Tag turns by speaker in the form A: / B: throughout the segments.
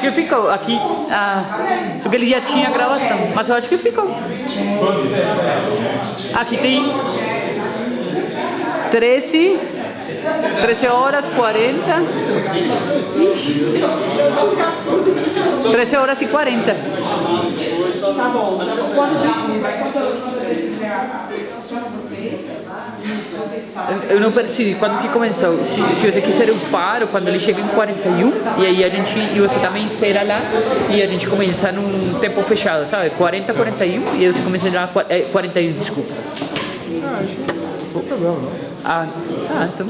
A: que ficou. Aqui, só que ele já tinha gravação, mas eu acho que ficou. Aqui tem 13 horas 40. 13 horas e 40.
B: Tá bom.
A: Eu não percebi quando que começou. Se você quiser eu paro quando ele chega em 41 e aí a gente e você também será lá e a gente começa num tempo fechado, sabe? 40, 41 e aí você começa já 41, desculpa.
B: Acho que não tem problema, não.
A: Então.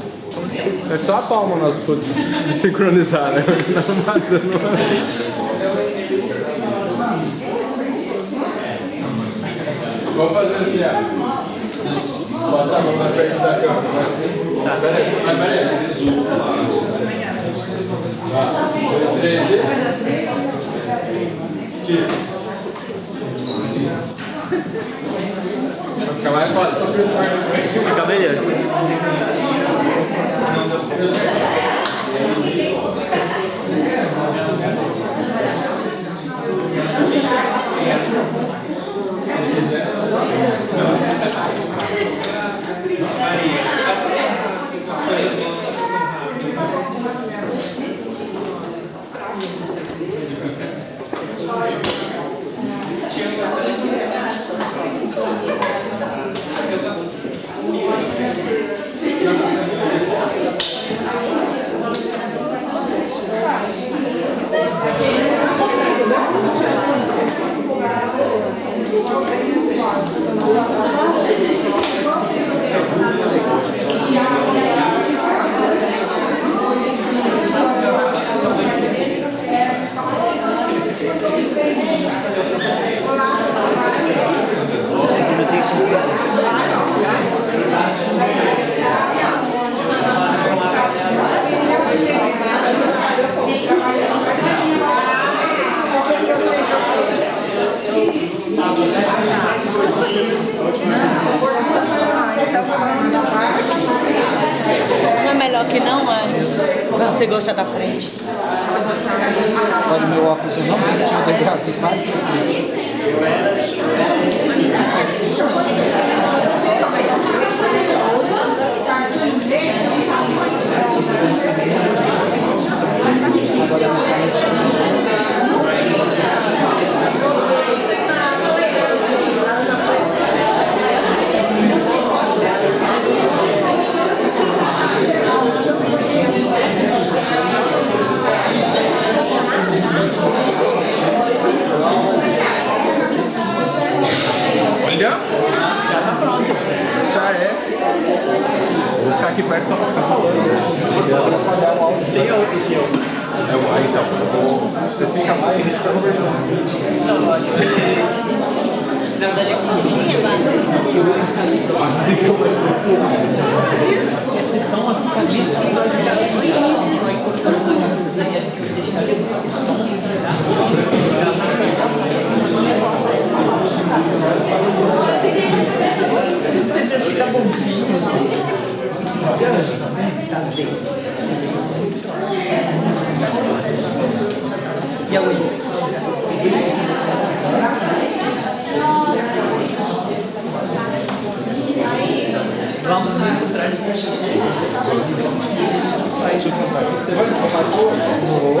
B: É só a palma nós todos desincronizar, né? Não nada, não. Vamos fazer assim, ó. Passa a mão na frente da câmera, assim. Tá, peraí. Dois, três, tira. Vai ficar mais fácil.
A: Fica melhor.
C: Não é melhor que não, é? Você gosta da frente.
D: Olha o meu óculos, eu não vi, tinha um degrau aqui quase.
B: Olha! Já tá pronto. Isso é. Vou ficar aqui perto só pra ficar falando. Vou atrapalhar o áudio. Tem outro aqui, ó. Então, você fica lá e a gente tá conversando.
A: Não, eu acho que. Na verdade é que esses são as famílias que vai cortando e aí a gente vai deixar ele sempre fica bonzinho. E a Luiz? Vamos nos encontrar nesse
B: Deixa eu sentar aqui. Você vai me tomar de boa? Vou.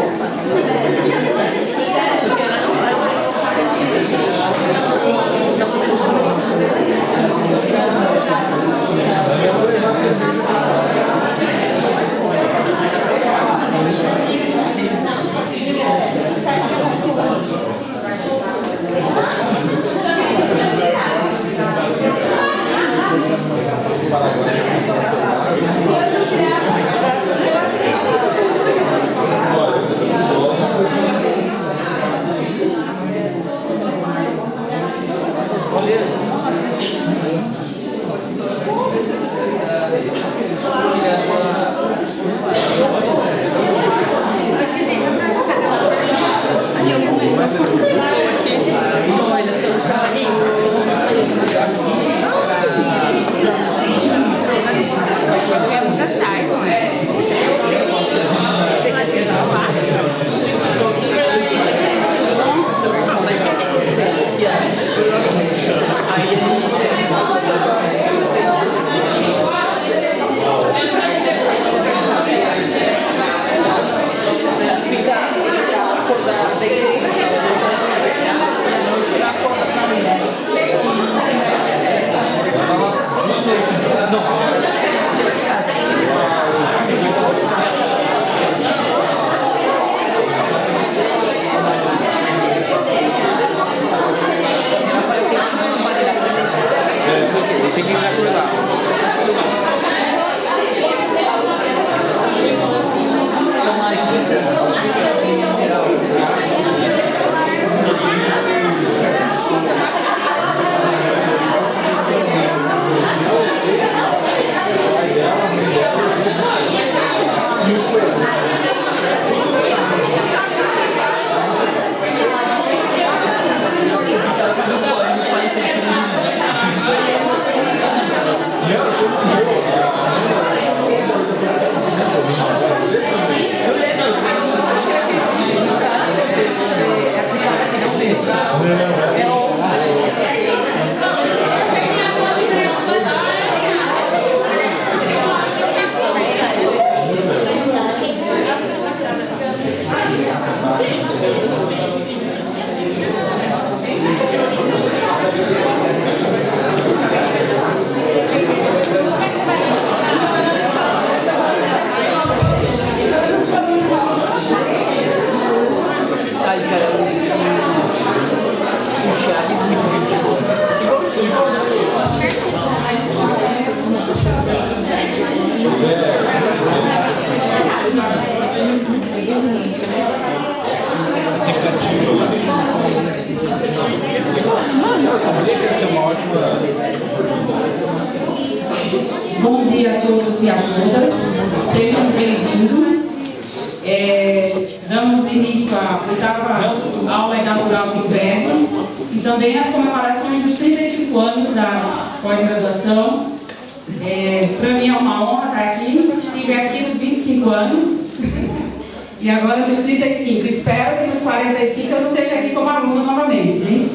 E: Bom dia a todos e a todas, sejam bem-vindos. Damos início à oitava aula inaugural do inverno e também às comemorações dos 35 anos da pós-graduação. Para mim é uma honra estar aqui, estive aqui nos 25 anos e agora nos 35. Espero que nos 45 eu não esteja aqui como aluna novamente, hein?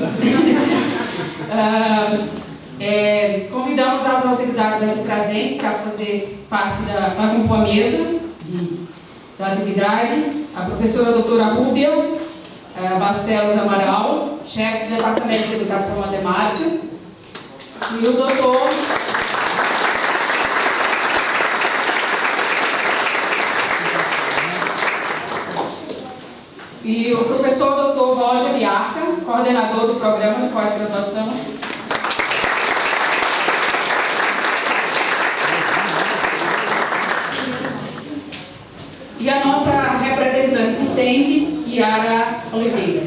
E: Convidamos as autoridades aqui presentes para fazer parte para compor a mesa da atividade. A professora doutora Rúbia Barcelos Amaral, chefe do Departamento de Educação Matemática, e o doutor e o professor doutor Roger Biarca, coordenador do programa de pós-graduação. E a nossa representante discente, Yara Oliveira.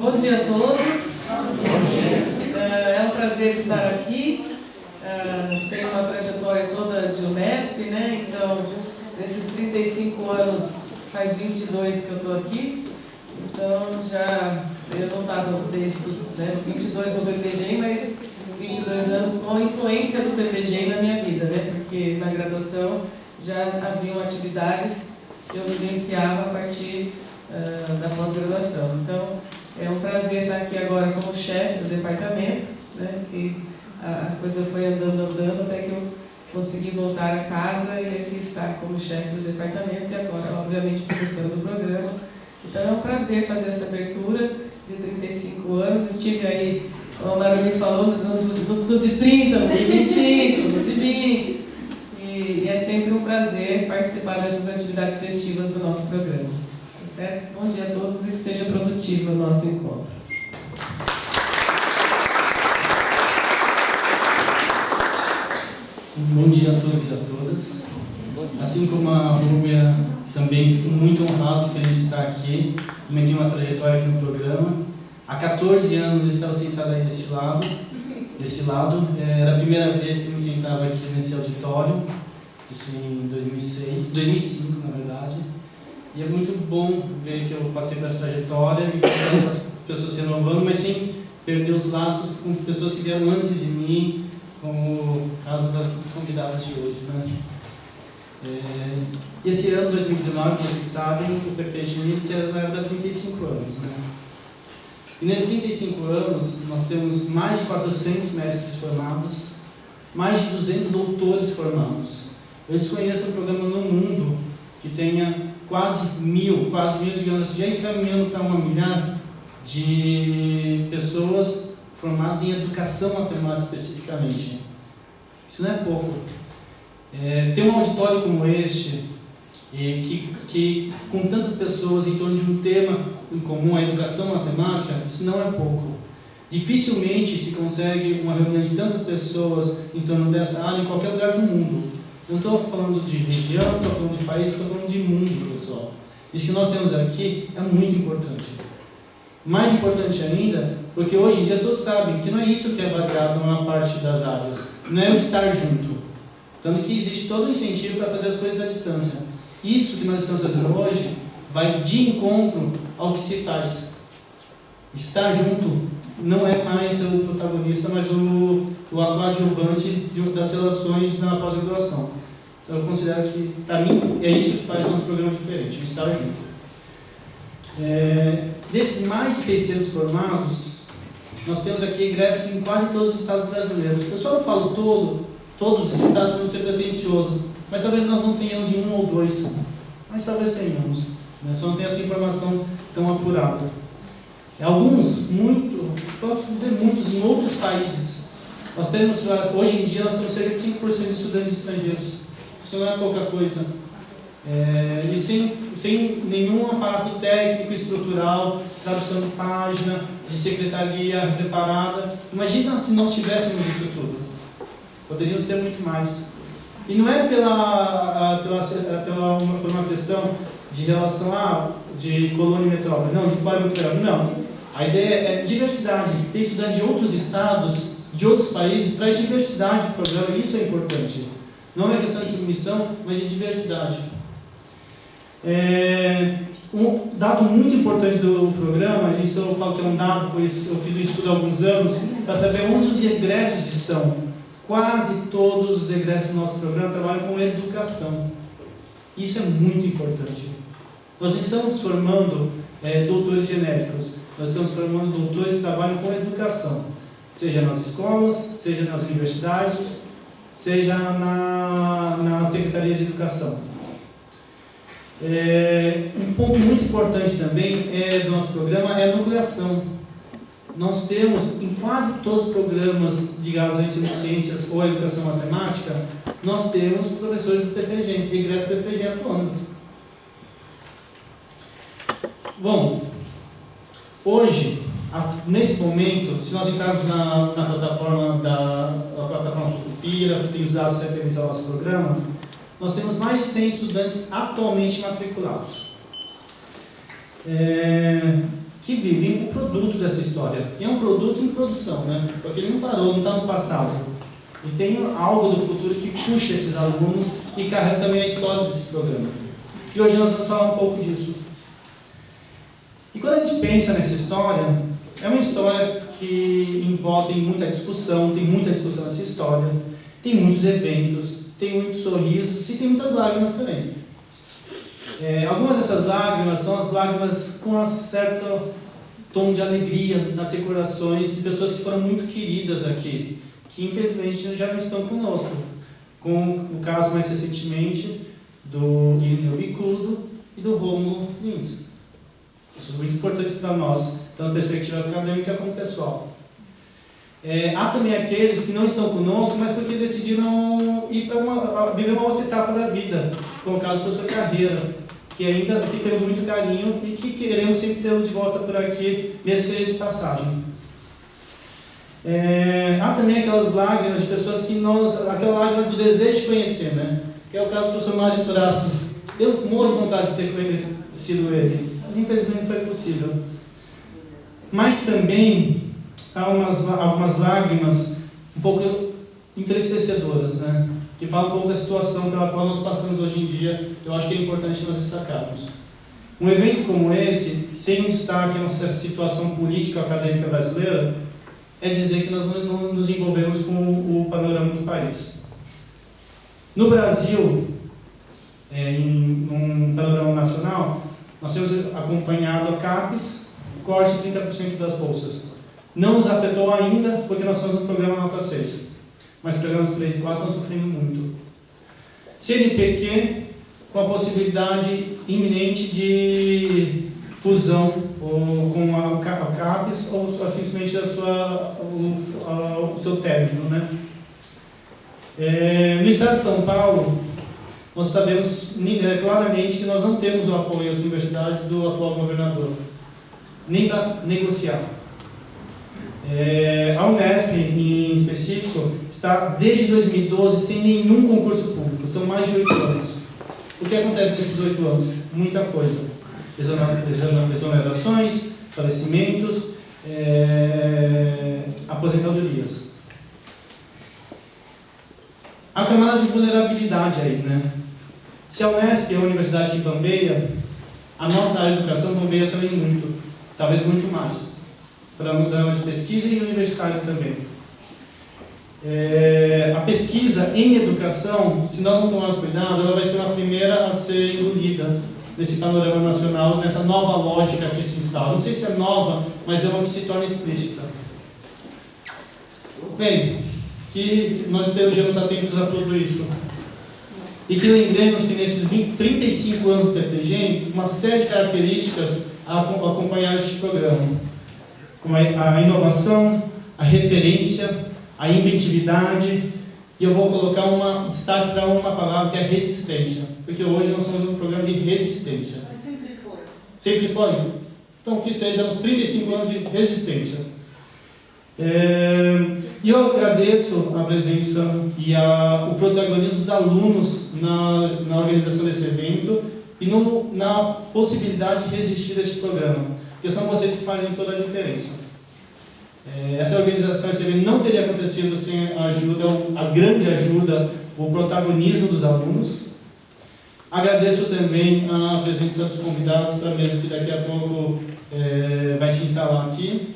F: Bom dia a todos. É um prazer estar aqui. Tenho uma trajetória toda de Unesp, né? Então, nesses 35 anos, faz 22 que eu estou aqui. Então, eu não estava desde os 22 no PPG, mas 22 anos com a influência do PPG na minha vida, né? Porque na graduação já haviam atividades que eu vivenciava a partir da pós-graduação. Então, é um prazer estar aqui agora como chefe do departamento, né? E a coisa foi andando até que eu consegui voltar a casa e aqui estar como chefe do departamento e agora, obviamente, professora do programa. Então é um prazer fazer essa abertura de 35 anos. Estive aí, como a Mara me falou, no de 30, no de 25, no de 20. E é sempre um prazer participar dessas atividades festivas do nosso programa. Tá certo? Bom dia a todos e que seja produtivo o nosso encontro.
G: Bom dia a todos e a todas. Assim como a Rúbia, também fico muito honrado, feliz de estar aqui. Também tenho uma trajetória aqui no programa. Há 14 anos eu estava sentado aí desse lado. Era a primeira vez que eu me sentava aqui nesse auditório. Isso em 2005, na verdade. E é muito bom ver que eu passei por essa trajetória e com as pessoas se renovando, mas sem perder os laços com pessoas que vieram antes de mim, como o caso das convidadas de hoje, né? Esse ano, 2019, vocês sabem, o PPG celebra 35 anos, né? E nesses 35 anos, nós temos mais de 400 mestres formados, mais de 200 doutores formados. Eu desconheço um programa no mundo que tenha quase mil, digamos assim, já encaminhando para 1 milhar de pessoas formadas em educação matemática especificamente. Isso não é pouco. Ter um auditório como este, que com tantas pessoas em torno de um tema em comum, a educação matemática, isso não é pouco. Dificilmente se consegue uma reunião de tantas pessoas em torno dessa área em qualquer lugar do mundo. Não estou falando de região, não estou falando de país, estou falando de mundo, pessoal. Isso que nós temos aqui é muito importante. Mais importante ainda Porque hoje em dia todos sabem que não é isso que é avaliado na parte das áreas, não é o estar junto. Tanto que existe todo o incentivo para fazer as coisas à distância. Isso que nós estamos fazendo hoje vai de encontro ao que se faz. Estar junto não é mais o protagonista, mas o coadjuvante das relações na pós-graduação. Então eu considero que, para mim, é isso que faz o nosso programa diferente, estar junto. Desses mais de 600 formados, nós temos aqui egressos em quase todos os estados brasileiros. Eu só não falo todos os estados para não ser pretencioso, mas talvez nós não tenhamos em um ou dois, mas talvez tenhamos, né? Só não tem essa informação tão apurada. Alguns, posso dizer muitos, em outros países. Nós temos, hoje em dia, nós temos cerca de 5% de estudantes estrangeiros. Isso não é pouca coisa. E sem nenhum aparato técnico, estrutural, tradução de página, de secretaria preparada. Imagina se nós tivéssemos isso tudo. Poderíamos ter muito mais. E não é por uma questão de relação de colônia e metrópole, não, de fora e metrópole, não. A ideia é diversidade. Ter estudantes de outros estados, de outros países, traz diversidade para o programa, e isso é importante. Não é questão de submissão, mas de diversidade. Um dado muito importante do programa, isso eu falo que é um dado, pois eu fiz um estudo há alguns anos, para saber onde os egressos estão. Quase todos os egressos do nosso programa trabalham com educação. Isso é muito importante. Nós estamos formando doutores genéricos, nós estamos formando doutores que trabalham com educação, seja nas escolas, seja nas universidades, seja na Secretaria de Educação. Um ponto muito importante também do nosso programa é a nucleação. Nós temos, em quase todos os programas ligados ao ensino de ciências ou à educação matemática, nós temos professores do PPG, egresso do PPG atuando. Bom, hoje, nesse momento, se nós entrarmos na plataforma Sucupira, que tem os dados referentes ao nosso programa, nós temos mais de 100 estudantes atualmente matriculados, que vivem o produto dessa história. E é um produto em produção, né? Porque ele não parou, não está no passado. E tem algo do futuro que puxa esses alunos e carrega também a história desse programa. E hoje nós vamos falar um pouco disso. E quando a gente pensa nessa história, é uma história que envolve muita discussão, tem muita discussão nessa história, tem muitos eventos, tem muitos sorrisos e tem muitas lágrimas também. Algumas dessas lágrimas são as lágrimas com um certo tom de alegria nas recordações de pessoas que foram muito queridas aqui, que infelizmente já não estão conosco, com o caso mais recentemente do Irineu Bicudo e do Rômulo Lins. Isso é muito importante para nós, tanto na perspectiva acadêmica como pessoal. Há também aqueles que não estão conosco, mas porque decidiram ir para viver uma outra etapa da vida, como o caso do professor Carreira, que ainda aqui temos muito carinho e que queremos sempre tê-lo de volta por aqui, mesmo seja de passagem. Há também aquelas lágrimas de pessoas que aquela lágrima do desejo de conhecer, né? Que é o caso do professor Mário Turassi. Eu morro de vontade de ter conhecido ele, mas infelizmente não foi possível. Mas também há algumas lágrimas um pouco entristecedoras, né? Que falam um pouco da situação pela qual nós passamos hoje em dia. Eu acho que é importante nós destacarmos. Um evento como esse, sem um destaque nessa situação política acadêmica brasileira, é dizer que nós não nos envolvemos com o panorama do país. No Brasil, em um panorama nacional, nós temos acompanhado a CAPES, corte de 30% das bolsas. Não nos afetou ainda, porque nós estamos no programa Nota 6. Mas os programas 3 e 4 estão sofrendo muito. CNPq, com a possibilidade iminente de fusão com a CAPES ou simplesmente o seu término, né? No estado de São Paulo, nós sabemos claramente que nós não temos o apoio às universidades do atual governador, nem para negociar. A Unesp, em específico, está desde 2012 sem nenhum concurso público. São mais de 8 anos. O que acontece nesses 8 anos? Muita coisa. Exonerações, falecimentos, aposentadorias. Há camadas de vulnerabilidade aí, né? Se a Unesp é a Universidade de Pambeia, a nossa área de educação bombeia também muito, talvez muito mais, para o programa de pesquisa e universitário também. A pesquisa em educação, se nós não tomarmos cuidado, ela vai ser a primeira a ser engolida nesse panorama nacional, nessa nova lógica que se instala. Não sei se é nova, mas é uma que se torna explícita. Bem, que nós estejamos atentos a tudo isso. E que lembremos que nesses 35 anos do TPG, uma série de características acompanharam este programa, como a inovação, a referência, a inventividade, e eu vou colocar destaque para uma palavra que é resistência, porque hoje nós somos um programa de resistência.
H: Mas sempre foi.
G: Sempre foi? Então que seja uns 35 anos de resistência. E eu agradeço a presença e o protagonismo dos alunos na organização desse evento e na possibilidade de resistir deste programa, porque são vocês que fazem toda a diferença. Essa organização, esse evento não teria acontecido sem a grande ajuda, o protagonismo dos alunos. Agradeço também a presença dos convidados para a mesa que daqui a pouco vai se instalar aqui.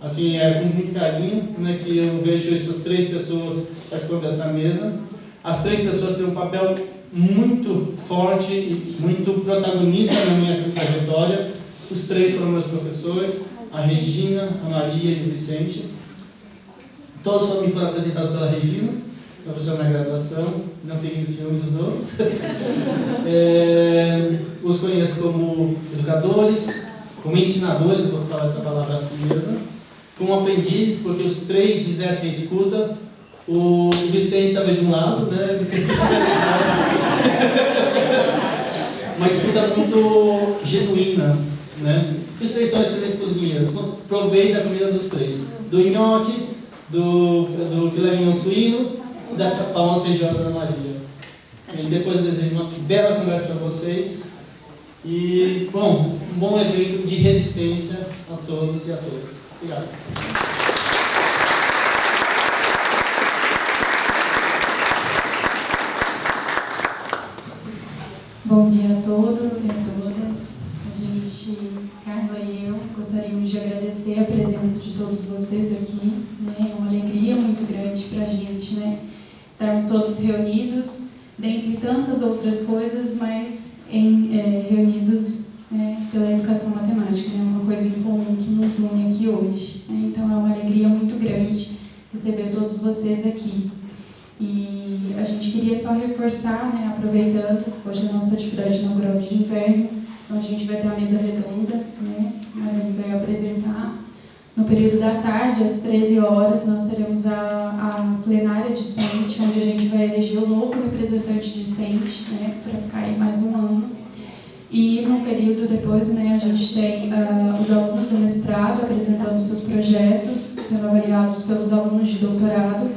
G: Assim, com muito carinho, né, que eu vejo essas 3 pessoas participando dessa mesa. As 3 pessoas têm um papel muito forte e muito protagonista na minha trajetória. Os 3 foram meus professores, a Regina, a Maria e o Vicente. Todos me foram apresentados pela Regina, professora na graduação, não fiquem ciúmes dos outros. Os conheço como educadores, como ensinadores, vou falar essa palavra assim mesmo, como aprendizes, porque os 3 exercem a escuta. O Vicente estava de um lado, né? Vicente uma escuta muito genuína, né? Os 3 são excelentes cozinheiros. Provei da comida dos 3, do nhoque, do filé mignon suíno e da famosa feijoada da Maria. E depois eu desejo uma bela conversa para vocês e, bom, um bom evento de resistência a todos e a todas. Obrigado.
I: Bom dia a todos e a todas. A gente, Carla e eu, gostaríamos de agradecer a presença de todos vocês aqui, né? É uma alegria muito grande para a gente, né? Estarmos todos reunidos, dentre tantas outras coisas, mas reunidos pela educação matemática, né? Uma coisa em comum que nos une aqui hoje, né? Então é uma alegria muito grande receber todos vocês aqui. E a gente queria só reforçar, né, aproveitando hoje a nossa atividade inaugural de inverno, então a gente vai ter a mesa redonda, né, a Marani vai apresentar. No período da tarde, às 13 horas, nós teremos a plenária discente, onde a gente vai eleger o novo representante discente, né, para ficar aí mais um ano. E no período depois, né, a gente tem os alunos do mestrado apresentando seus projetos, sendo avaliados pelos alunos de doutorado.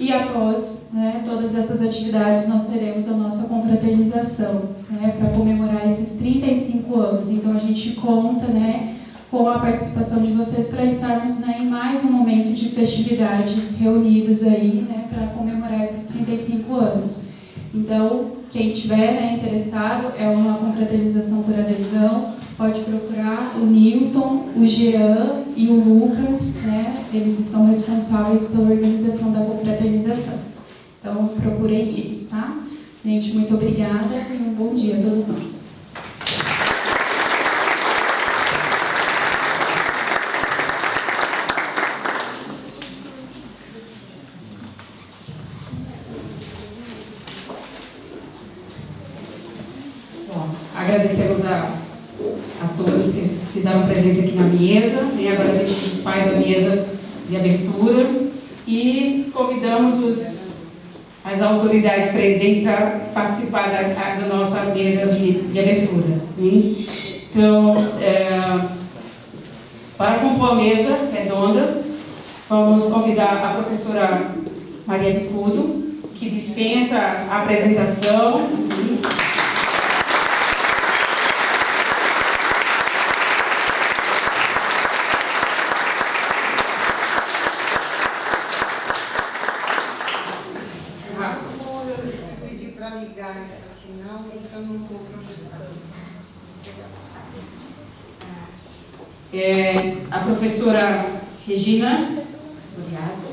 I: E após, né, todas essas atividades, nós teremos a nossa confraternização, né, para comemorar esses 35 anos. Então, a gente conta, né, com a participação de vocês para estarmos, né, em mais um momento de festividade reunidos aí, né, para comemorar esses 35 anos. Então, quem estiver, né, interessado, é uma confraternização por adesão, pode procurar o Newton, o Jean e o Lucas, né? Eles estão responsáveis pela organização da confraternização. Então, procurem eles, tá? Gente, muito obrigada e um bom dia a todos nós.
E: Bom, agradecemos a todos que fizeram presente aqui na mesa, e agora a gente faz a mesa de abertura e convidamos as autoridades presentes para participar da nossa mesa de abertura. Né? Então, para compor a mesa redonda, vamos convidar a professora Maria Bicudo, que dispensa a apresentação.
H: ligar isso aqui não, então não vou projetar.
E: A professora Regina Doriasco.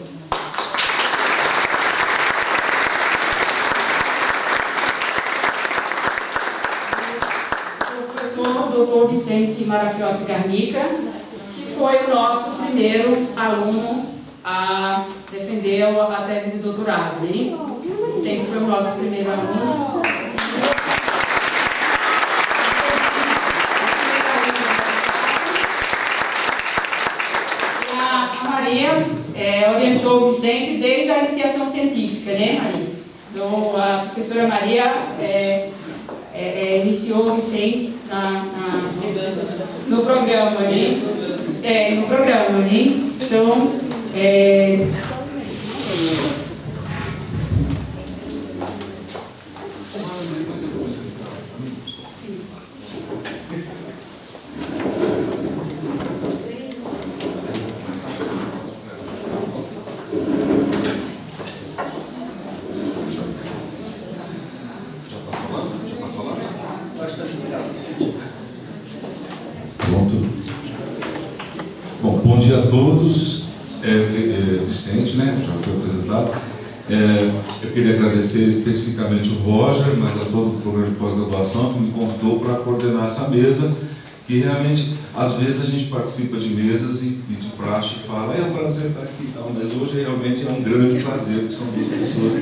E: O professor Dr. Vicente Marafiotti Garnica, que foi o nosso primeiro aluno a defender a tese de doutorado, né? Sempre foi o nosso primeiro aluno. A Maria orientou o Vicente desde a iniciação científica, né, Maria? Então, a professora Maria iniciou o Vicente no programa, né? No programa, né? Então,
J: Pronto. Bom, bom dia a todos. Vicente, né, já foi apresentado. Eu queria agradecer especificamente o Roger, mas a todo o programa de pós-graduação que me convidou para coordenar essa mesa, que realmente, às vezes a gente participa de mesas e de praxe fala, é um prazer estar aqui e tal, mas hoje realmente é um grande prazer, porque são duas pessoas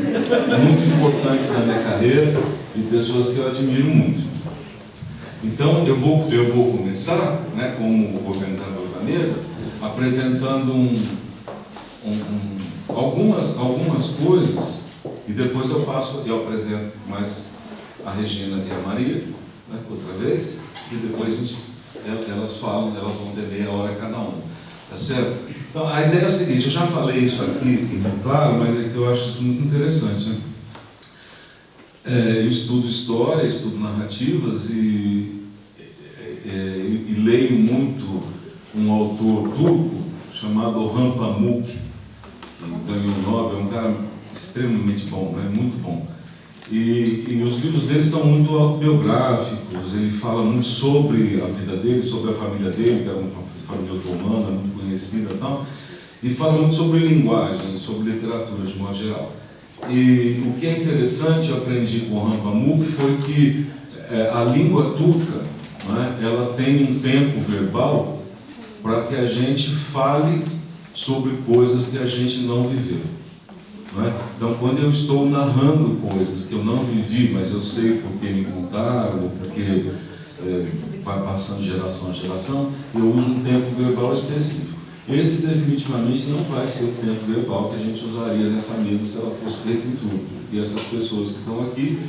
J: muito importantes na minha carreira e pessoas que eu admiro muito. Então, eu vou começar, né, como organizador da mesa, apresentando algumas coisas, e depois eu apresento mais a Regina e a Maria, né, outra vez, e depois elas vão ter meia hora cada uma, tá certo? Então, a ideia é a seguinte, eu já falei isso aqui, claro, mas é que eu acho isso muito interessante, né? Eu estudo história, estudo narrativas e leio muito um autor turco chamado Orhan Pamuk, que ganhou o Nobel, é um cara extremamente bom, né? Muito bom. E os livros dele são muito autobiográficos, ele fala muito sobre a vida dele, sobre a família dele, que era uma família otomana, muito conhecida e tal, e fala muito sobre linguagem, sobre literatura de modo geral. E o que é interessante, eu aprendi com Orhan Pamuk, foi que a língua turca, né, ela tem um tempo verbal para que a gente fale sobre coisas que a gente não viveu. Né? Então, quando eu estou narrando coisas que eu não vivi, mas eu sei porque me contaram, porque vai passando de geração a geração, eu uso um tempo verbal específico. Esse definitivamente não vai ser o tempo verbal que a gente usaria nessa mesa se ela fosse feita em turco. E essas pessoas que estão aqui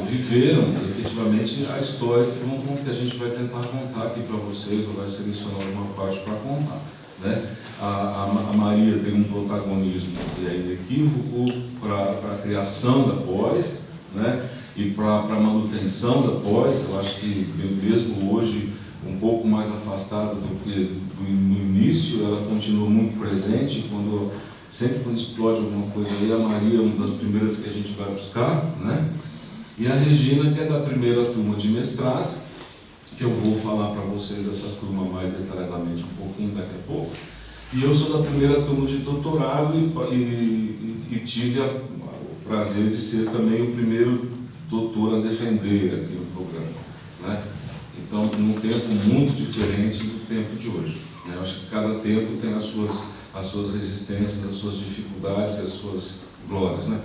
J: viveram efetivamente a história que a gente vai tentar contar aqui para vocês, ou vai selecionar alguma parte para contar. Né? A Maria tem um protagonismo que é inequívoco para a criação da pós, né? E para a manutenção da pós. Eu acho que mesmo hoje um pouco mais afastada do que no início, ela continua muito presente. Sempre quando explode alguma coisa aí, a Maria é uma das primeiras que a gente vai buscar, né? E a Regina, que é da primeira turma de mestrado, que eu vou falar para vocês dessa turma mais detalhadamente um pouquinho daqui a pouco. E eu sou da primeira turma de doutorado e tive o prazer de ser também o primeiro doutor a defender aqui no programa, né? Então, num tempo muito diferente do tempo de hoje, né? Eu acho que cada tempo tem as suas resistências, as suas dificuldades, as suas glórias, né?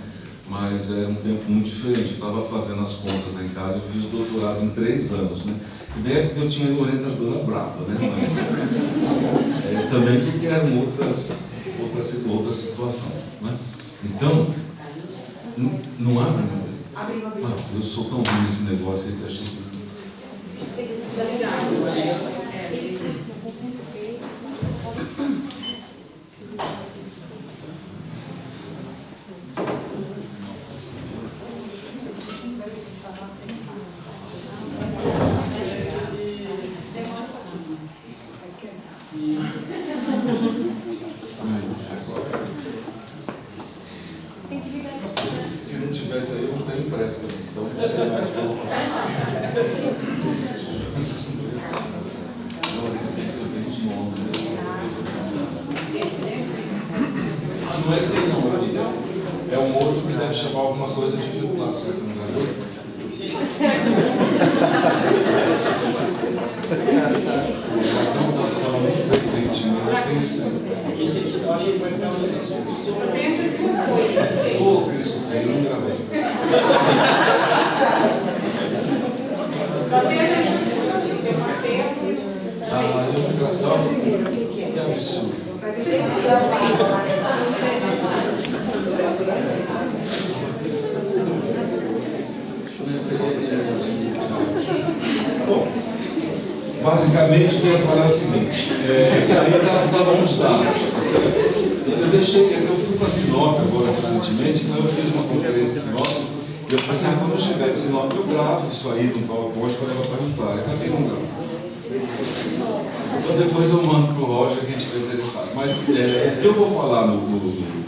J: Mas é um tempo muito diferente. Eu estava fazendo as contas lá em casa, eu fiz doutorado em 3 anos, né? Na época eu tinha uma orientadora brava, né? Mas também porque eram outra situação, né? Então, não abre, não? Eu sou tão ruim nesse negócio aí que eu achei que... Se não tivesse aí, eu tenho impresso, então não sei mais o que eu vou falar. Não é esse aí não, Maria. É um outro que deve chamar alguma coisa de Rio Claro, você não ganhou? Então tá falando muito perfeitinho, eu tenho isso aí.
K: Eu acho que vai ficar um
J: Ô, Cristo, eu não gravei. Nossa, que absurdo. Bom, basicamente eu ia falar o seguinte, aí estavam os dados, tá certo? Eu fui para Sinop agora recentemente, então eu fiz uma conferência em Sinop, e eu pensei, quando eu chegar de Sinop eu gravo isso aí no PowerPoint para levar para Rio Claro, acabei não gravando. Então depois eu mando para o Roger quem estiver interessado. Mas eu vou falar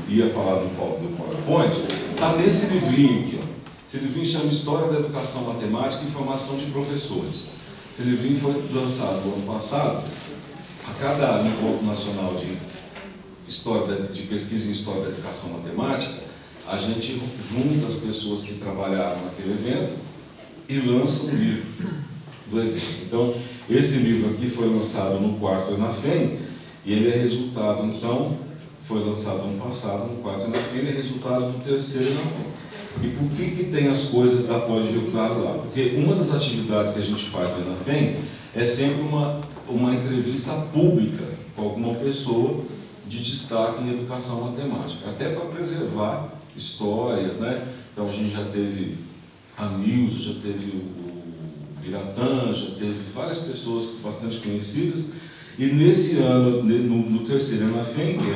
J: ia falar do PowerPoint, está nesse livrinho aqui. Ó. Esse livrinho chama História da Educação Matemática e Formação de Professores. Esse livrinho foi lançado no ano passado. A cada encontro nacional de pesquisa em História da Educação Matemática, a gente junta as pessoas que trabalharam naquele evento e lança um livro do evento. Então, esse livro aqui foi lançado no 4º ENAFEM e ele é resultado, então, foi lançado ano passado no 4º ENAFEM, ele é resultado do 3º ENAFEM. E por que tem as coisas da Pós de Rio Claro lá? Porque uma das atividades que a gente faz no ENAFEM é sempre uma entrevista pública com alguma pessoa de destaque em educação matemática, até para preservar histórias, né? Então a gente já teve a Nilza, já teve o Biratã, já teve várias pessoas bastante conhecidas, e nesse ano, no 3º ENAFEM, que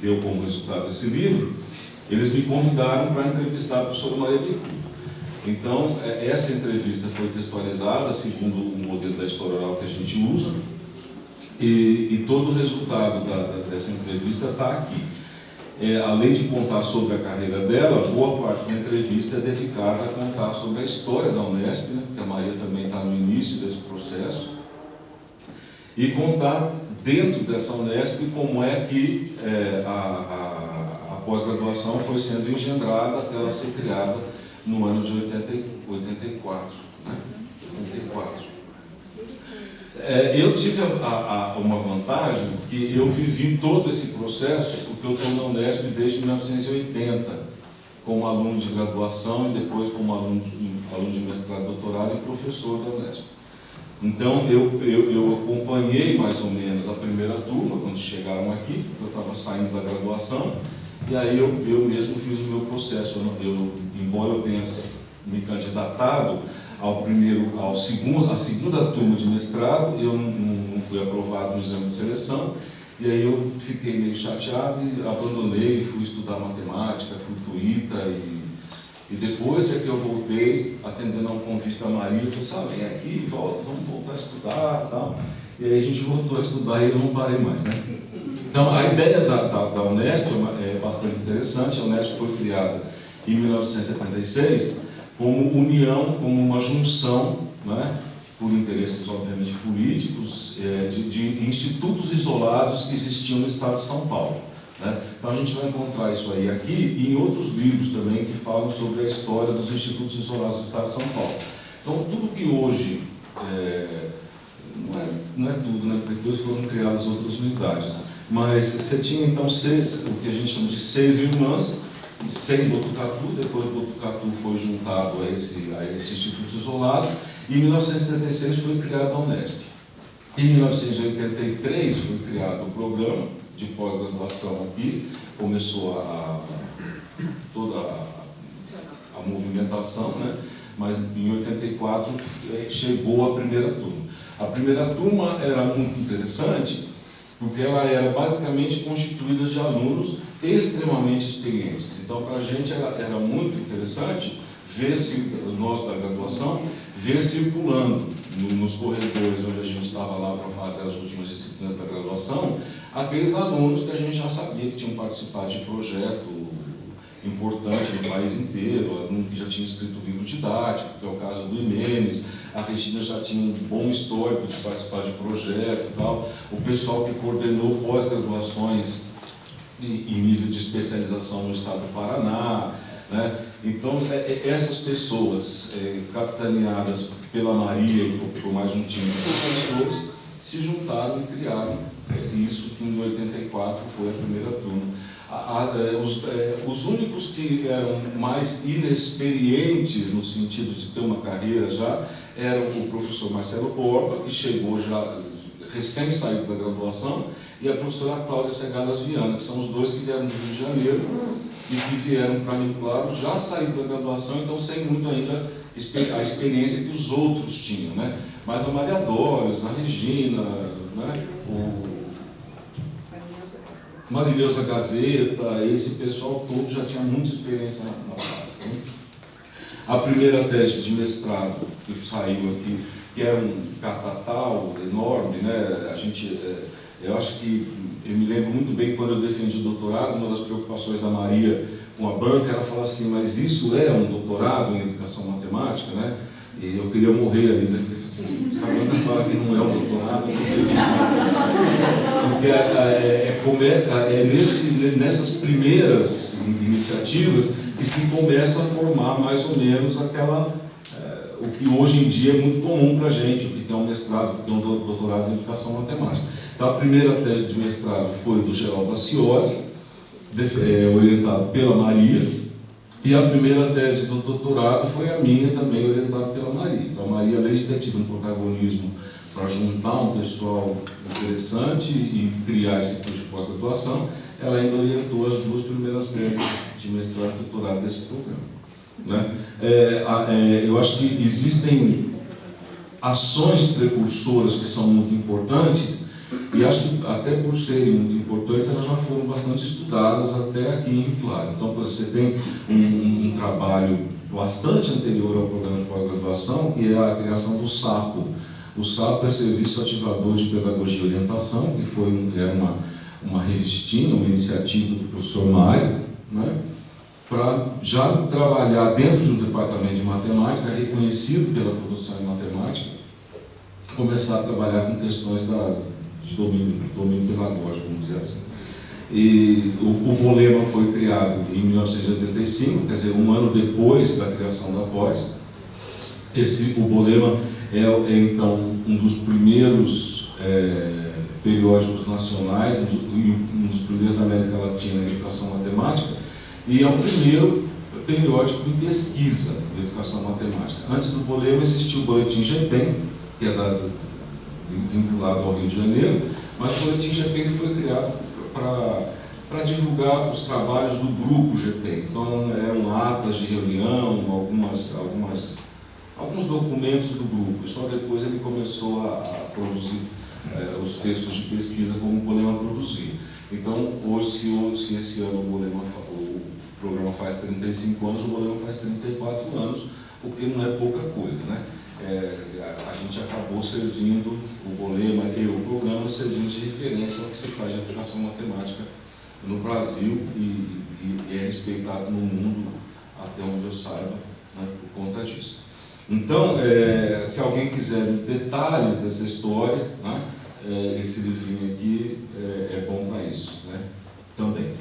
J: deu como resultado esse livro, eles me convidaram para entrevistar a professora Maria Bicudo. Então, essa entrevista foi textualizada segundo o modelo da história oral que a gente usa, e todo o resultado dessa entrevista está aqui. Além de contar sobre a carreira dela, boa parte da entrevista é dedicada a contar sobre a história da Unesp, né, porque a Maria também está no início desse processo, e contar dentro dessa Unesp como é que a pós-graduação foi sendo engendrada até ela ser criada no ano de 84. Né? 84. Eu tive uma vantagem, que eu vivi todo esse processo, porque eu estou na Unesp desde 1980, como aluno de graduação e depois como aluno de mestrado e doutorado e professor da Unesp. Então, eu acompanhei mais ou menos a primeira turma, quando chegaram aqui, porque eu estava saindo da graduação, e aí eu mesmo fiz o meu processo. Embora eu tenha me candidatado à segunda turma de mestrado, eu não fui aprovado no exame de seleção, e aí eu fiquei meio chateado e abandonei, fui estudar matemática, fui para o ITA, e depois é que eu voltei, atendendo ao convite da Maria, eu falei, vem aqui, volta, vamos voltar a estudar e tal. E aí a gente voltou a estudar e eu não parei mais, né? Então, a ideia da Unesp é bastante interessante. A Unesp foi criada em 1976 como união, como uma junção, né, por interesses, obviamente, políticos, de institutos isolados que existiam no estado de São Paulo. Né? Então, a gente vai encontrar isso aí aqui e em outros livros também que falam sobre a história dos institutos isolados do estado de São Paulo. Então, tudo que hoje, não é tudo, né? Depois foram criadas outras unidades, mas você tinha então o que a gente chama de 6 irmãs, sem Botucatu. Depois Botucatu foi juntado a esse instituto isolado, e em 1976 foi criada a Unesp. Em 1983 foi criado o programa de pós-graduação aqui, começou toda a movimentação, né? Mas em 84 chegou a primeira turma. A primeira turma era muito interessante, porque ela era basicamente constituída de alunos extremamente experientes. Então, para a gente era muito interessante ver nós da graduação, ver circulando nos corredores onde a gente estava lá para fazer as últimas disciplinas da graduação, aqueles alunos que a gente já sabia que tinham participado de projeto importante no país inteiro, aluno que já tinha escrito livro didático, que é o caso do Imenes, a Regina já tinha um bom histórico de participar de projeto e tal, o pessoal que coordenou pós-graduações em nível de especialização no estado do Paraná, né? Então, essas pessoas, capitaneadas pela Maria e por mais um time de professores, se juntaram e criaram isso que em 84 foi a primeira turma. Os únicos que eram mais inexperientes no sentido de ter uma carreira já eram o professor Marcelo Borba, que chegou já recém saído da graduação, e a professora Cláudia Segadas Viana, que são os dois que vieram do Rio de Janeiro e que vieram para Rio Claro já saído da graduação, então sem muito ainda a experiência que os outros tinham, né? Mas a Maria Dóris, a Regina, né? Marileusa Gazeta, esse pessoal todo já tinha muita experiência na prática, né? A primeira tese de mestrado que saiu aqui, que era um catatal enorme, né? A gente, eu acho que, eu me lembro muito bem quando eu defendi o doutorado, uma das preocupações da Maria com a banca era falar assim, mas isso é um doutorado em educação matemática, né? E eu queria morrer ali, né? Se a banca fala que não é um doutorado, porque nessas primeiras iniciativas que se começa a formar mais ou menos o que hoje em dia é muito comum para a gente, o que é um mestrado, o que é um doutorado em educação matemática. Então, a primeira tese de mestrado foi do Geraldo Acioli, orientado pela Maria, e a primeira tese do doutorado foi a minha, também orientada pela Maria. Então, a Maria, além de ter tido um protagonismo para juntar um pessoal interessante e criar esse curso de pós-graduação, ela ainda orientou as duas primeiras teses de mestrado e doutorado desse programa, né? Eu acho que existem ações precursoras que são muito importantes, e acho que até por serem muito importantes, elas já foram bastante estudadas até aqui em Rio Claro. Então, por exemplo, você tem um trabalho bastante anterior ao programa de pós-graduação, que é a criação do SAPO. O SAPO é Serviço Ativador de Pedagogia e Orientação, que era uma revistinha, uma iniciativa do professor Mário, né, para já trabalhar dentro de um departamento de matemática, reconhecido pela produção em matemática, começar a trabalhar com questões de domínio pedagógico, vamos dizer assim. E o Bolema foi criado em 1985, quer dizer, um ano depois da criação da pós. O Bolema é então um dos primeiros periódicos nacionais, um dos primeiros da América Latina em educação matemática, e é o primeiro periódico em pesquisa de educação matemática. Antes do Bolema existia o Boletim GPEM, que é vinculado ao Rio de Janeiro, mas o Boletim GPEM foi criado para divulgar os trabalhos do grupo GPEM. Então eram atas de reunião, alguns documentos do grupo, e só depois ele começou a produzir os textos de pesquisa como o Bolema produzia. Então, hoje, se esse ano o programa faz 35 anos, o Bolema faz 34 anos, o que não é pouca coisa, né? A gente acabou servindo o Bolema e o programa servindo de referência ao que se faz de educação matemática no Brasil e é respeitado no mundo, até onde eu saiba, né, por conta disso. Então, se alguém quiser detalhes dessa história, né, esse livrinho aqui é bom para isso, né, também.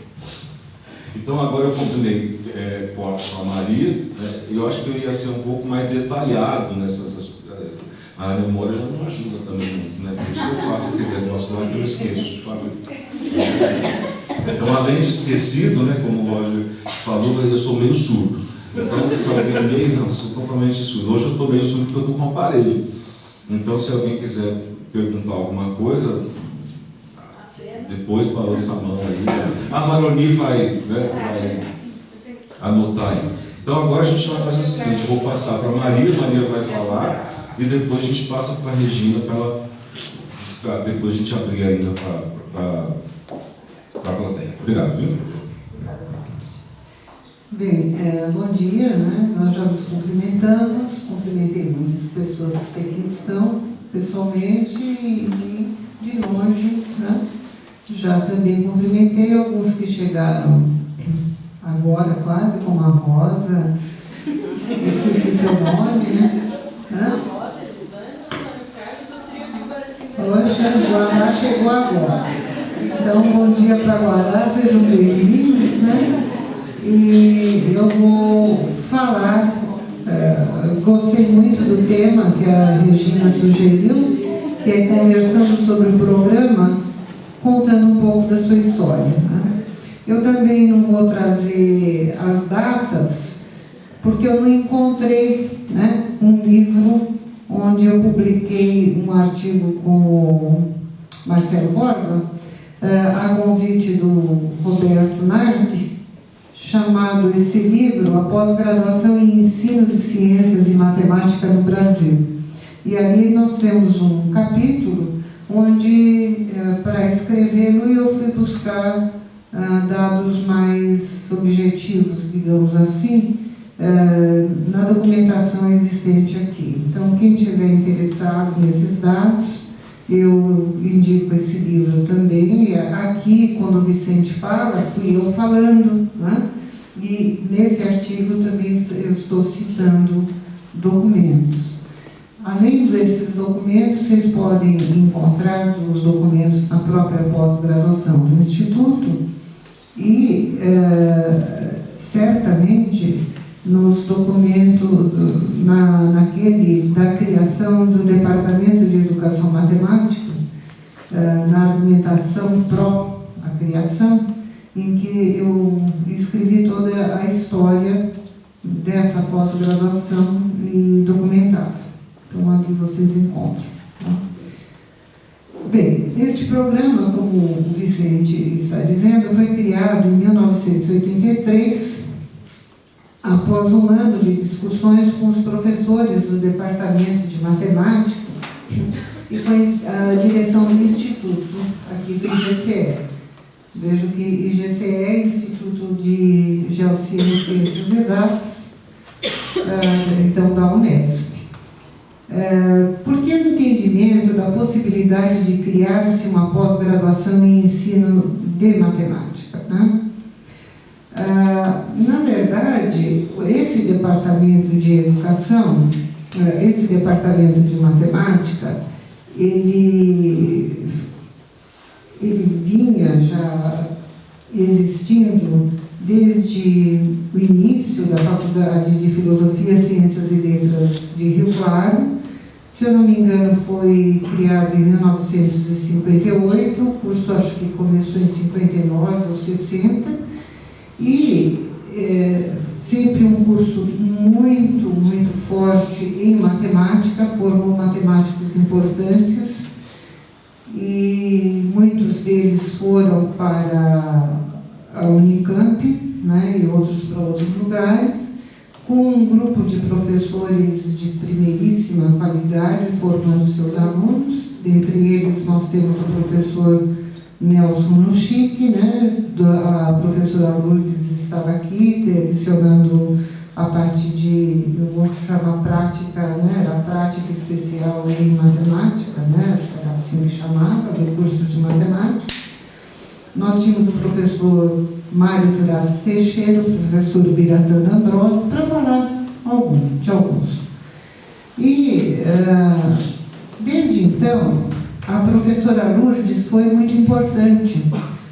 J: Então, agora eu combinei com a Maria, né, e eu acho que eu ia ser um pouco mais detalhado nessas. A memória já não ajuda também muito, né? Por isso que eu faço aquele negócio lá que eu esqueço de fazer. Então, além de esquecido, né, como o Roger falou, eu sou meio surdo. Então, se alguém meio, não, eu sou totalmente surdo. Hoje eu estou meio surdo porque eu estou com um aparelho. Então, se alguém quiser perguntar alguma coisa, depois balança a mão aí. A Maroni vai anotar aí. Então, agora a gente vai fazer o seguinte, eu vou passar para a Maria vai falar, e depois a gente passa para a Regina, para depois a gente abrir ainda para a plateia. Obrigado, viu?
H: Bem, bom dia, né? Nós já nos cumprimentamos, cumprimentei muitas pessoas que aqui estão pessoalmente e de longe, né? Já também cumprimentei alguns que chegaram agora. agora, quase como a Rosa. Esqueci seu nome, né? Hã? Poxa, Guará chegou agora. Então, bom dia para Guará, sejam bem-vindos, né? E eu vou falar, gostei muito do tema que a Regina sugeriu, que é conversando sobre o programa, contando um pouco da sua história, né? Eu também não vou trazer as datas, porque eu não encontrei, né, um livro onde eu publiquei um artigo com o Marcelo Borba, a convite do Roberto Nardi, chamado esse livro, A Pós-Graduação em Ensino de Ciências e Matemática no Brasil. E ali nós temos um capítulo onde, para escrevê-lo, eu fui buscar dados mais objetivos, digamos assim, na documentação existente aqui. Então, quem estiver interessado nesses dados, eu indico esse livro também. E aqui, quando o Vicente fala, fui eu falando, né? E nesse artigo também eu estou citando documentos. Além desses documentos, vocês podem encontrar os documentos na própria pós-graduação do Instituto e, certamente, nos documentos, naquele da criação do Departamento de Educação Matemática, na argumentação pró a criação, em que eu escrevi toda a história dessa pós-graduação e documentada. Então, ali vocês encontram. Tá? Bem, este programa, como o Vicente está dizendo, foi criado em 1983, após um ano de discussões com os professores do Departamento de Matemática e foi a direção do Instituto, aqui do IGCE. Vejo que IGCE é Instituto de Geociências e Ciências Exatas, então da Unesp. Porque o entendimento da possibilidade de criar-se uma pós-graduação em ensino de matemática, né? Na verdade, esse departamento de educação, esse departamento de matemática, ele vinha já existindo desde o início da Faculdade de Filosofia, Ciências e Letras de Rio Claro. Se eu não me engano, foi criado em 1958, o curso acho que começou em 59 ou 60, e sempre um curso muito, muito forte em matemática, formou matemáticos importantes, e muitos deles foram para a Unicamp, né, e outros para outros lugares, com um grupo de professores de primeiríssima qualidade formando seus alunos. Dentre eles nós temos o professor Nelson Nuchique, né, a professora Lourdes estava aqui, lecionando a parte de, eu vou chamar prática, né, era prática especial em matemática, né, acho que era assim que chamava, do curso de matemática. Nós tínhamos o professor Mário Duras Teixeira, o professor Biratã D'Ambrosio, para falar de alguns. E, desde então, a professora Lourdes foi muito importante,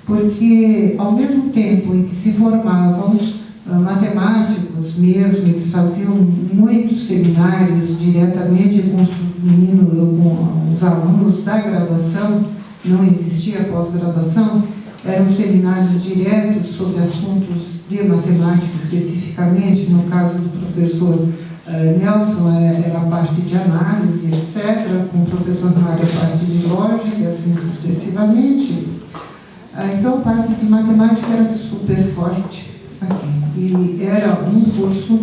H: porque, ao mesmo tempo em que se formavam matemáticos mesmo, eles faziam muitos seminários diretamente com os meninos, com os alunos da graduação, não existia pós-graduação, eram seminários diretos sobre assuntos de matemática especificamente. No caso do professor Nelson era a parte de análise, etc., com o professor Mário a parte de lógica, e assim sucessivamente. Então, a parte de matemática era super forte aqui, e era um curso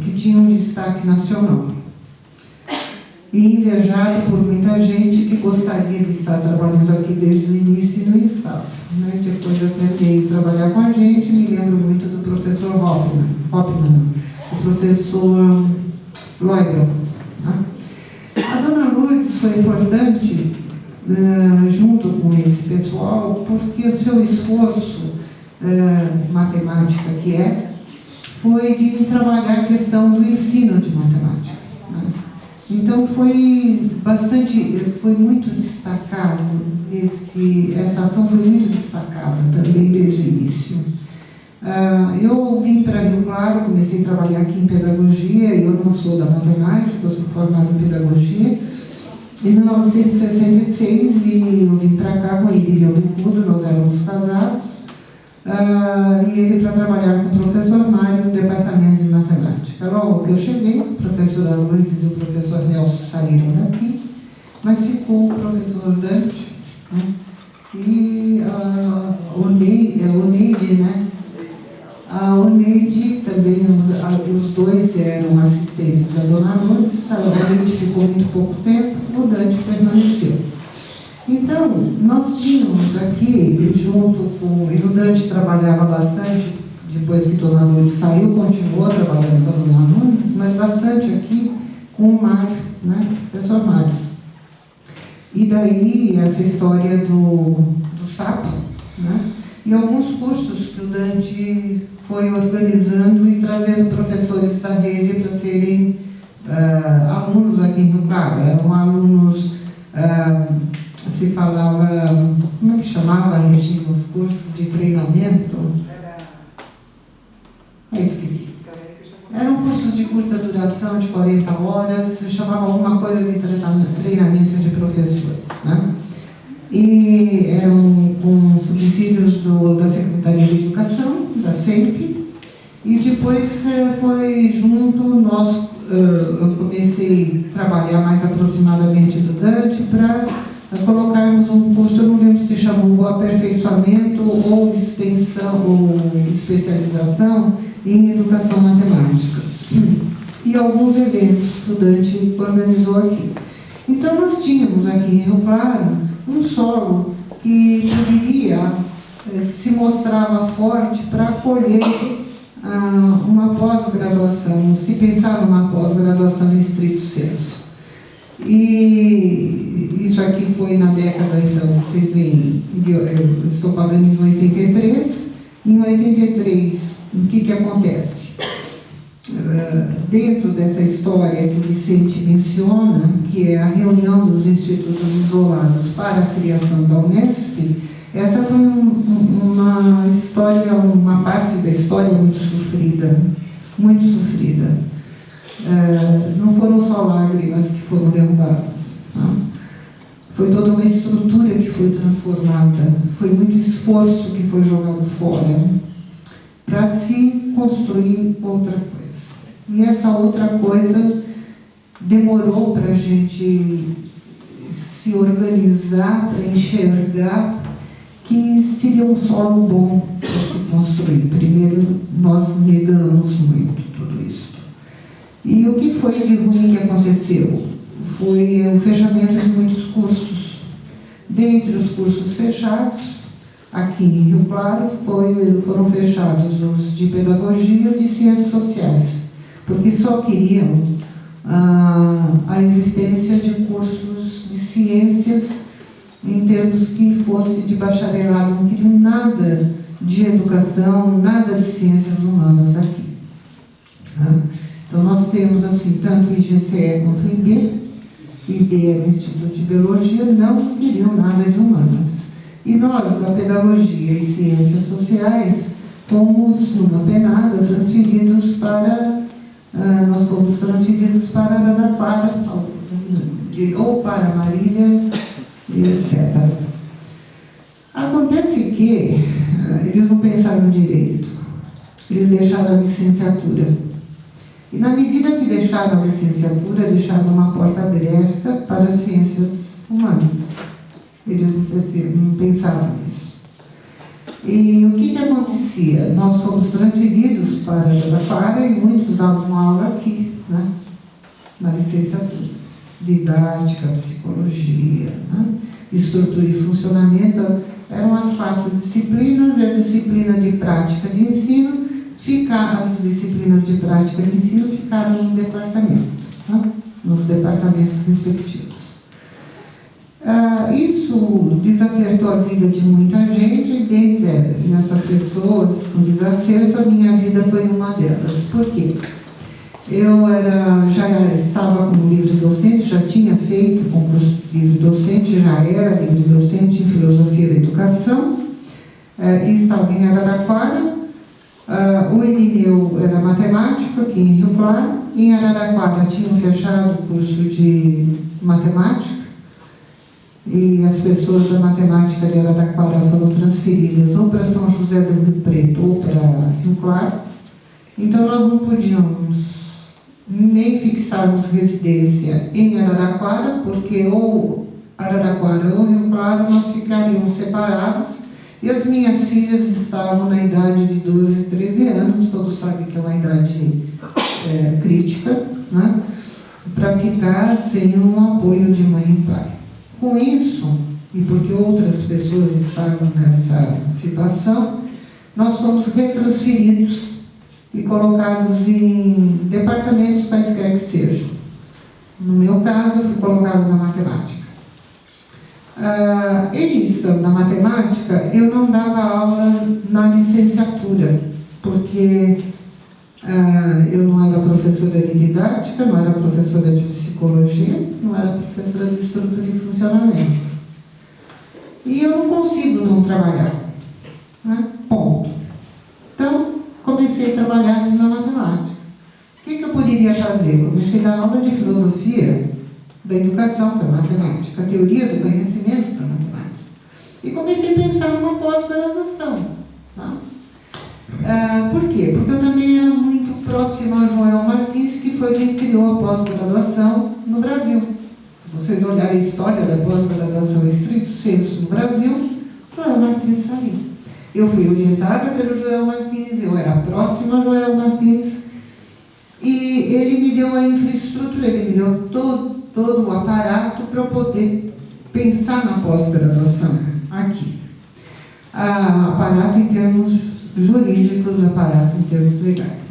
H: que tinha um destaque nacional. E invejado por muita gente que gostaria de estar trabalhando aqui desde o início e não estava. Né? Depois eu tentei trabalhar com a gente, me lembro muito do professor Hoffman, o professor Leubel. Né? A dona Lourdes foi importante junto com esse pessoal, porque o seu esforço matemática que foi de trabalhar a questão do ensino de matemática, né? Então foi muito destacado, essa ação foi muito destacada também desde o início. Eu vim para Rio Claro, comecei a trabalhar aqui em pedagogia, eu não sou da matemática, eu sou formada em pedagogia, em 1966, e eu vim para cá com ele e eu Bicudo, nós éramos casados, e ele para trabalhar com o professor Mário no departamento de matemática. Logo que eu cheguei, a professora Lourdes e o professor Nelson saíram daqui, mas ficou o professor Dante, né? E o Neide, né? O Neide também, os dois eram assistentes da Dona Lourdes, a Neide ficou muito pouco tempo, o Dante permaneceu. Então, nós tínhamos aqui, junto com... E o Dante trabalhava bastante, depois que Dona Lourdes saiu, continuou trabalhando com a Dona Lourdes, mas bastante aqui com o Mário, né? Professor Mário. E daí, essa história do sapo, né? E alguns cursos que o Dante foi organizando e trazendo professores da rede para serem alunos aqui em Rio Claro. Eram alunos, se falava, como é que chamava, Regina, os cursos de treinamento? Esqueci. Eram cursos de curta duração, de 40 horas, se chamava alguma coisa de treinamento de professores, né? E eram com subsídios da Secretaria de Educação, da SEMP, e depois foi junto, eu comecei a trabalhar mais aproximadamente do Dante para colocarmos um curso, eu não lembro se chamou aperfeiçoamento ou extensão ou especialização em educação matemática. E alguns eventos que o Dante organizou aqui. Então nós tínhamos aqui em Rio Claro um solo que se mostrava forte para acolher uma pós-graduação, se pensar numa pós-graduação em estrito senso. E isso aqui foi na década, então, vocês veem, eu estou falando em 83. Em 83, o que acontece? Dentro dessa história que o Vicente menciona, que é a reunião dos institutos isolados para a criação da Unesp, essa foi uma história, uma parte da história muito sofrida, muito sofrida. Não foram só lágrimas que foram derrubadas, não? Foi toda uma estrutura que foi transformada, foi muito esforço que foi jogado fora para se construir outra coisa. E essa outra coisa demorou para a gente se organizar, para enxergar que seria um solo bom para se construir. Primeiro, nós negamos muito tudo isso. E o que foi de ruim que aconteceu? Foi o fechamento de muitos cursos. Dentre os cursos fechados, aqui em Rio Claro, foram fechados os de pedagogia e de ciências sociais, porque só queriam a existência de cursos de ciências em termos que fosse de bacharelado, não queriam nada de educação, nada de ciências humanas aqui. Então nós temos assim, tanto o IGCE quanto o IB. O IB é o Instituto de Biologia, não queriam nada de humanas. E nós, da pedagogia e ciências sociais, fomos numa penada transferidos para... nós fomos transferidos para Araraquara, ou para Marília, etc. Acontece que eles não pensaram direito, eles deixaram a licenciatura. E na medida que deixaram a licenciatura, deixaram uma porta aberta para as ciências humanas. Eles não pensaram nisso. E o que acontecia? Nós fomos transferidos para Araraquara e muitos davam aula aqui, né? Na licenciatura. Didática, psicologia, né? Estrutura e funcionamento, eram as 4 disciplinas, e a disciplina de prática de ensino, as disciplinas de prática de ensino ficaram no departamento, né? Nos departamentos respectivos. Isso isso desacertou a vida de muita gente, e dentre essas pessoas com desacerto, a minha vida foi uma delas. Por quê? Eu já estava como livre docente, já tinha feito concurso de livre docente, já era livre docente em filosofia da educação, e estava em Araraquara. O Irineu era matemático aqui em Rio Claro. Em Araraquara tinham fechado o curso de matemática e as pessoas da matemática de Araraquara foram transferidas ou para São José do Rio Preto ou para Rio Claro. Então nós não podíamos nem fixarmos residência em Araraquara, porque ou Araraquara ou Rio Claro nós ficaríamos separados. E as minhas filhas estavam na idade de 12, 13 anos, todos sabem que é uma idade crítica, né? Para ficar sem um apoio de mãe e pai. Com isso, e porque outras pessoas estavam nessa situação, nós fomos retransferidos e colocados em departamentos quaisquer que sejam. No meu caso, eu fui colocado na matemática. Estando na matemática, eu não dava aula na licenciatura, porque eu não era professora de didática, não era professora de psicologia, não era professora de estrutura e funcionamento. E eu não consigo não trabalhar, né? Ponto. Então, comecei a trabalhar na matemática. O que eu poderia fazer? Comecei a dar aula de filosofia da educação para matemática, a teoria do conhecimento para matemática. E comecei a pensar numa pós-graduação. Tá? Por quê? Porque eu também era muito próxima a Joel Martins, que foi quem criou a pós-graduação no Brasil. Se vocês olharem a história da pós-graduação estrito sensu no Brasil, Joel Martins está ali. Eu fui orientada pelo Joel Martins, eu era próxima a Joel Martins, e ele me deu a infraestrutura, ele me deu todo o aparato para eu poder pensar na pós-graduação aqui. Aparato em termos jurídicos, aparato em termos legais.